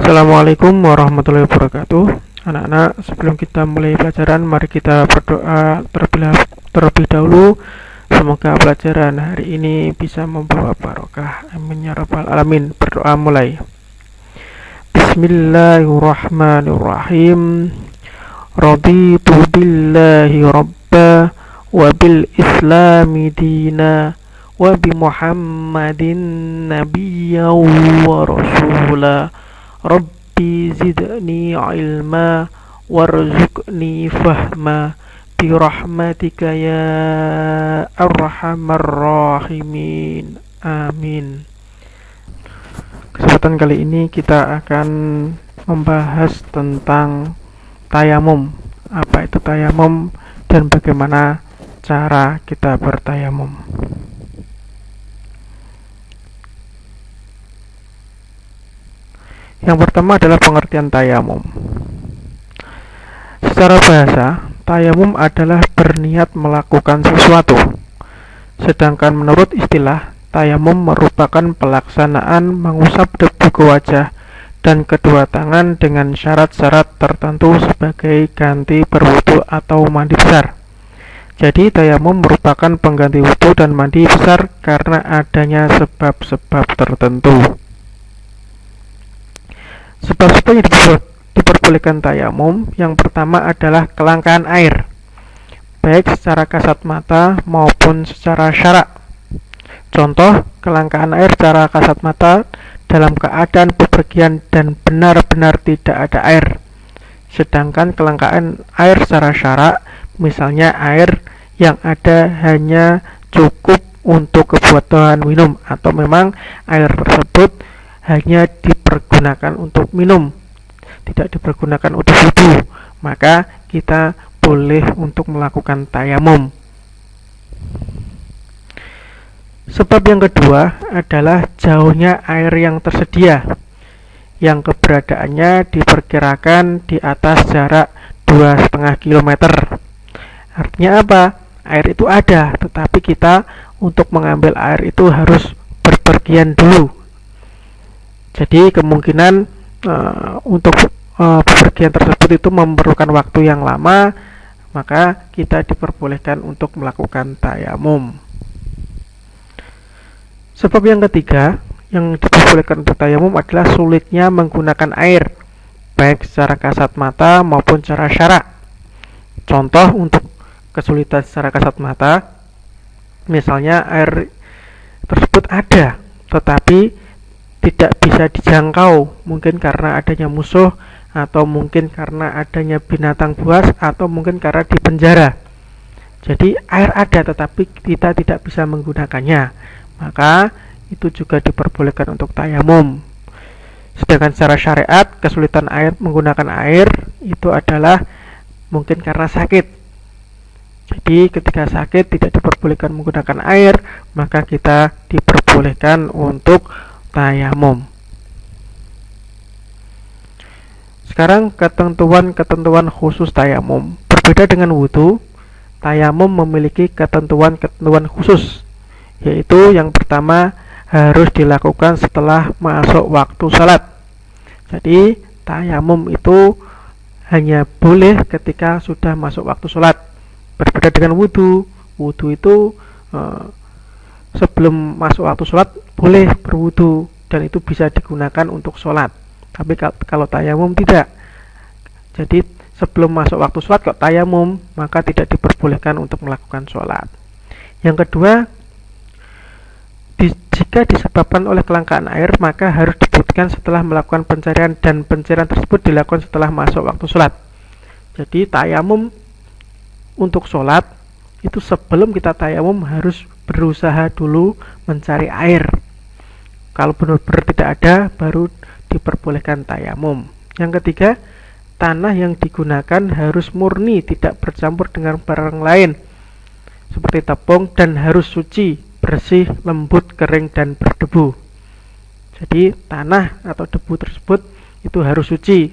Assalamualaikum warahmatullahi wabarakatuh. Anak-anak, sebelum kita mulai pelajaran, mari kita berdoa terlebih dahulu. Semoga pelajaran hari ini bisa membawa barokah. Amin ya rabbal alamin. Berdoa mulai. Bismillahirrahmanirrahim. Raditu billahi rabba wa bil islami dina wa bi muhammadin nabiyya wa rasula. Rabbi zidni ilma warzuqni fahma birahmatika ya arhamar rahimin. Amin. Kesempatan kali ini kita akan membahas tentang tayamum. Apa itu tayamum dan bagaimana cara kita bertayamum. Yang pertama adalah pengertian tayamum. Secara bahasa, tayamum adalah berniat melakukan sesuatu. Sedangkan menurut istilah, tayamum merupakan pelaksanaan mengusap debu ke wajah dan kedua tangan dengan syarat-syarat tertentu sebagai ganti berwudu atau mandi besar. Jadi tayamum merupakan pengganti wudu dan mandi besar karena adanya sebab-sebab tertentu. Sebab-sebab yang diperbolehkan tayamum, yang pertama adalah kelangkaan air, baik secara kasat mata maupun secara syarak. Contoh, kelangkaan air secara kasat mata dalam keadaan bepergian dan benar-benar tidak ada air. Sedangkan kelangkaan air secara syarak, misalnya air yang ada hanya cukup untuk kebutuhan minum, atau memang air tersebut hanya dipergunakan untuk minum, tidak dipergunakan untuk wudu, maka kita boleh untuk melakukan tayamum. Sebab yang kedua adalah jauhnya air yang tersedia, yang keberadaannya diperkirakan di atas jarak 2,5 km. Artinya apa? Air itu ada, tetapi kita untuk mengambil air itu harus berpergian dulu. Jadi kemungkinan untuk bepergian tersebut itu memerlukan waktu yang lama, maka kita diperbolehkan untuk melakukan tayamum. Sebab yang ketiga yang diperbolehkan untuk tayamum adalah sulitnya menggunakan air, baik secara kasat mata maupun secara syarak. Contoh untuk kesulitan secara kasat mata, misalnya air tersebut ada, tetapi tidak bisa dijangkau, mungkin karena adanya musuh, atau mungkin karena adanya binatang buas, atau mungkin karena di penjara. Jadi air ada tetapi kita tidak bisa menggunakannya, maka itu juga diperbolehkan untuk tayamum. Sedangkan secara syariat, kesulitan air menggunakan air itu adalah mungkin karena sakit. Jadi ketika sakit tidak diperbolehkan menggunakan air, maka kita diperbolehkan untuk tayamum. Sekarang ketentuan-ketentuan khusus tayamum. Berbeda dengan wudu, tayamum memiliki ketentuan-ketentuan khusus, yaitu yang pertama harus dilakukan setelah masuk waktu salat. Jadi tayamum itu hanya boleh ketika sudah masuk waktu salat. Berbeda dengan wudu. Wudu itu sebelum masuk waktu sholat boleh berwudu dan itu bisa digunakan untuk sholat. Tapi kalau tayamum tidak. Jadi sebelum masuk waktu sholat kalau tayamum, maka tidak diperbolehkan untuk melakukan sholat. Yang kedua, jika disebabkan oleh kelangkaan air, maka harus dibuktikan setelah melakukan pencarian, dan pencarian tersebut dilakukan setelah masuk waktu sholat. Jadi tayamum untuk sholat itu sebelum kita tayamum harus berusaha dulu mencari air. Kalau benar-benar tidak ada, baru diperbolehkan tayamum. Yang ketiga, tanah yang digunakan harus murni, tidak bercampur dengan barang lain seperti tepung, dan harus suci, bersih, lembut, kering, dan berdebu. Jadi tanah atau debu tersebut itu harus suci.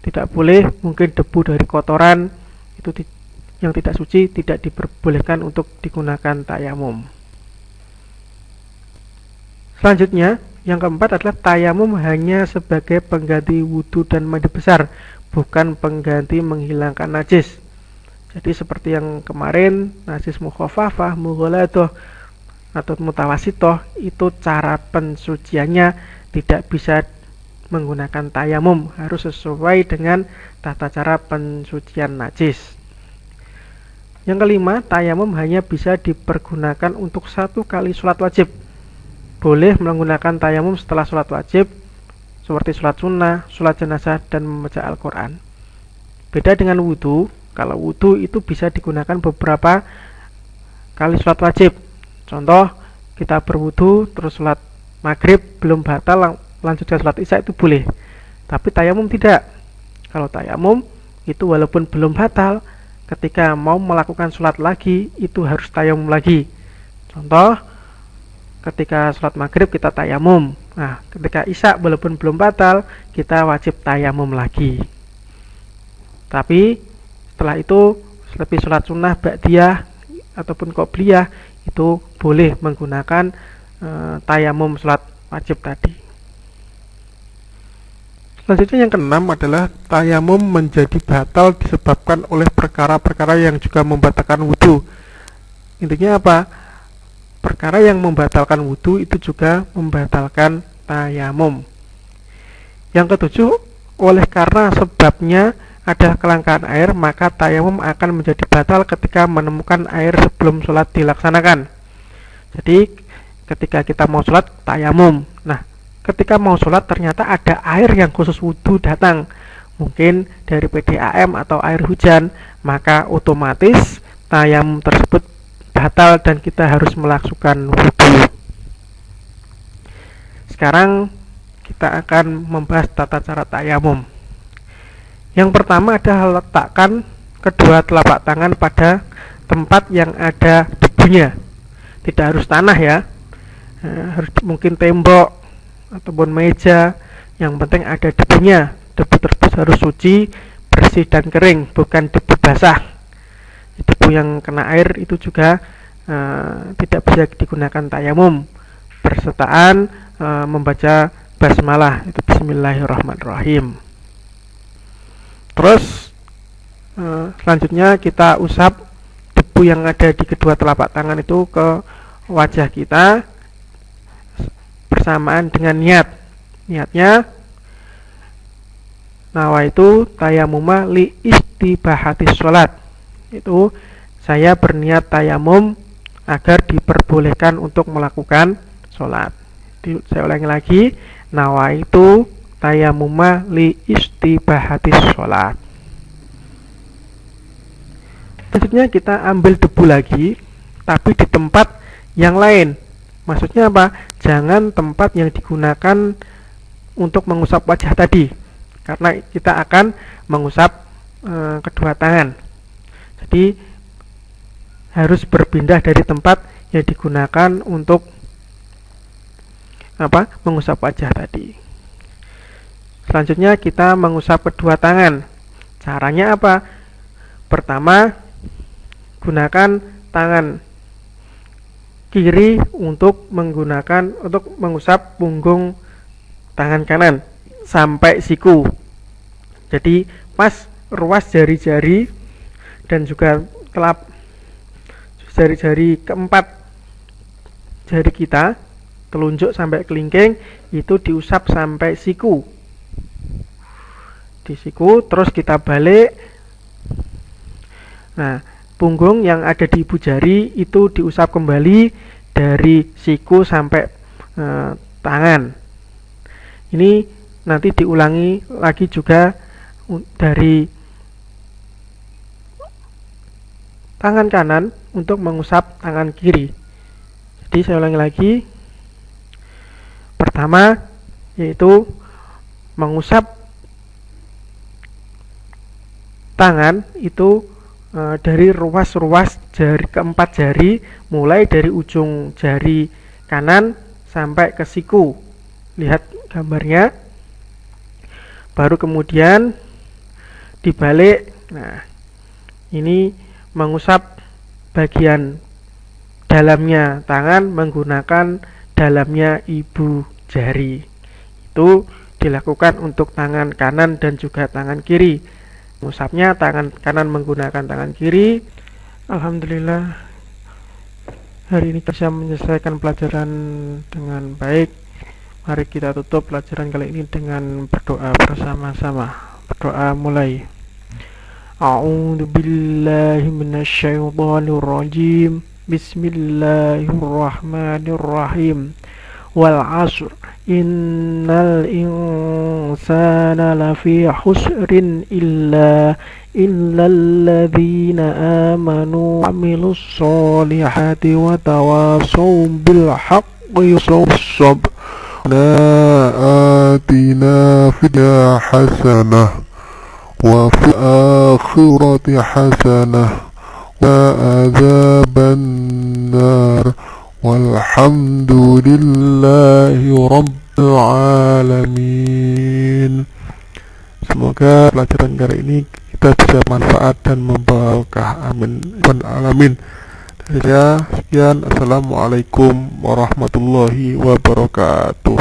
Tidak boleh mungkin debu dari kotoran itu yang tidak suci, tidak diperbolehkan untuk digunakan tayamum. Selanjutnya, Yang keempat adalah tayamum hanya sebagai pengganti wudhu dan mandi besar, bukan pengganti menghilangkan najis. Jadi seperti yang kemarin, najis mukhafafah, mughaladah atau mutawasitoh, itu cara pensuciannya tidak bisa menggunakan tayamum, harus sesuai dengan tata cara pensucian najis. Yang kelima, tayamum hanya bisa dipergunakan untuk 1 kali sholat wajib. Boleh menggunakan tayamum setelah sholat wajib, seperti sholat sunnah, sholat jenazah, dan membaca Al-Quran. Beda dengan wudhu. Kalau wudhu itu bisa digunakan beberapa kali sholat wajib. Contoh, kita berwudhu terus sholat maghrib belum batal, lanjutkan sholat isya, itu boleh. Tapi tayamum tidak. Kalau tayamum itu walaupun belum batal, ketika mau melakukan sholat lagi itu harus tayamum lagi. Contoh, ketika sholat maghrib kita tayamum. Nah, ketika isya walaupun belum batal, kita wajib tayamum lagi. Tapi setelah itu, lebih sholat sunnah, ba'diyah ataupun qobliyah, itu boleh menggunakan tayamum sholat wajib tadi. Selanjutnya yang keenam adalah tayamum menjadi batal disebabkan oleh perkara-perkara yang juga membatalkan wudhu. Intinya apa? Perkara yang membatalkan wudhu itu juga membatalkan tayamum. Yang ketujuh, oleh karena sebabnya ada kelangkaan air, maka tayamum akan menjadi batal ketika menemukan air sebelum sholat dilaksanakan. Jadi ketika kita mau sholat, tayamum. Nah, ketika mau sholat ternyata ada air yang khusus wudhu datang, mungkin dari PDAM atau air hujan, maka otomatis tayamum tersebut batal dan kita harus melakukan wudhu. Sekarang kita akan membahas tata cara tayamum. Yang pertama adalah letakkan kedua telapak tangan pada tempat yang ada debunya. Tidak harus tanah ya, harus mungkin tembok ataupun meja, yang penting ada debunya. Debu tersebut harus suci, bersih dan kering, bukan debu basah. Debu yang kena air itu juga tidak bisa digunakan tayamum. Bersertaan membaca basmalah, itu bismillahirrahmanirrahim. Terus selanjutnya kita usap debu yang ada di kedua telapak tangan itu ke wajah kita bersamaan dengan niat. Niatnya, nawaitu tayamuma li istibahatis sholat. Itu saya berniat tayamum agar diperbolehkan untuk melakukan sholat. Saya ulangi lagi, nawaitu tayamuma li istibahatis sholat. Selanjutnya kita ambil debu lagi, tapi di tempat yang lain. Maksudnya apa? Jangan tempat yang digunakan untuk mengusap wajah tadi, karena kita akan mengusap kedua tangan. Jadi harus berpindah dari tempat yang digunakan untuk mengusap wajah tadi. Selanjutnya kita mengusap kedua tangan. Caranya apa? Pertama, gunakan tangan kiri untuk mengusap punggung tangan kanan sampai siku. Jadi pas ruas jari-jari dan juga jari-jari keempat jari kita, telunjuk sampai kelingking, itu diusap sampai siku. Di siku, terus kita balik. Nah, punggung yang ada di ibu jari itu diusap kembali dari siku sampai tangan. Ini nanti diulangi lagi juga dari tangan kanan untuk mengusap tangan kiri. Jadi saya ulangi lagi. Pertama yaitu mengusap tangan itu dari ruas-ruas jari keempat jari, mulai dari ujung jari kanan sampai ke siku. Lihat gambarnya. Baru kemudian dibalik. Nah, ini mengusap bagian dalamnya tangan menggunakan dalamnya ibu jari. Itu dilakukan untuk tangan kanan dan juga tangan kiri. Musabnya tangan kanan menggunakan tangan kiri. Alhamdulillah, hari ini bisa menyelesaikan pelajaran dengan baik. Mari kita tutup pelajaran kali ini dengan berdoa bersama-sama. Berdoa mulai. A'udzu billahi minasyaitonir rajim. Bismillahirrahmanirrahim. Wal 'asr innal insana lafi khusrin illalladzina amanu wa 'amilus solihati wa tawasaw bil haqqi was-sabr. آتنا في الدنيا حسنة وفي الآخرة حسنة وعذاب النار والحمد لله رب العالمين. Semoga pelajaran kali ini kita bisa manfaat dan membawa berkah. Amin. Alamin. Sekian, assalamualaikum warahmatullahi wabarakatuh.